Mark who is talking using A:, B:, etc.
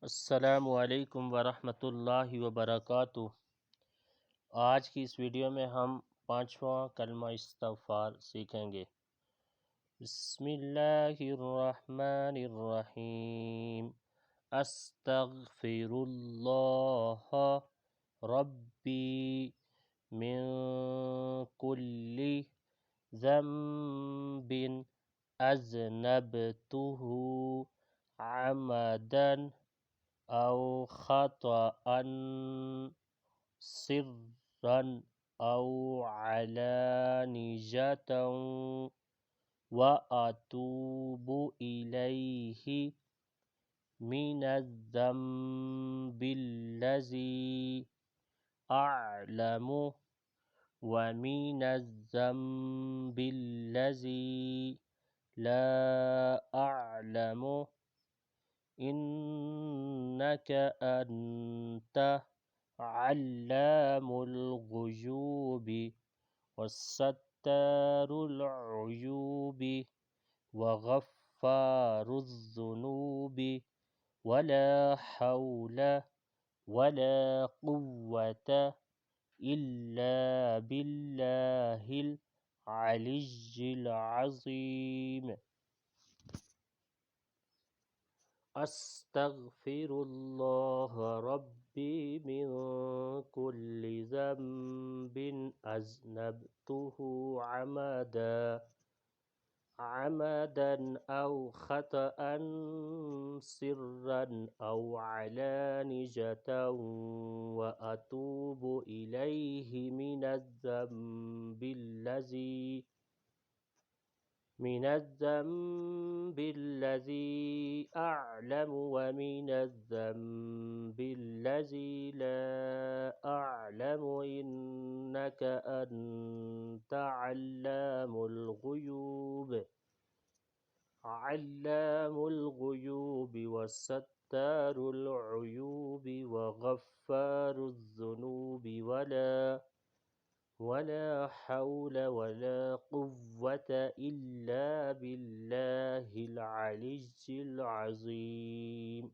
A: السلام علیکم ورحمۃ اللہ وبرکاتہ۔ آج کی اس ویڈیو میں ہم پانچواں کلمہ استغفار سیکھیں گے۔ بسم اللہ الرحمن الرحیم۔ استغفر اللہ ربی من کل ذنب اذنبتہ عمدا أو خطأ سرا أو علانية وأتوب إليه من الذنب الذي أعلم ومن الذنب الذي لا أعلم إنك أنت علام الغيوب والستار العيوب وغفار الذنوب ولا حول ولا قوة إلا بالله العلي العظيم۔ استغفر اللہ ربی من کل ذنب اذنبتہ عمدا او خطأ سرا او علانية واتوب الیہ من الذنب الذي أعلم ومن الذنب الذي لا أعلم إنك أنت علام الغيوب والستار العيوب وغفار الذنوب ولا حول ولا قوة إلا بالله العلي العظيم۔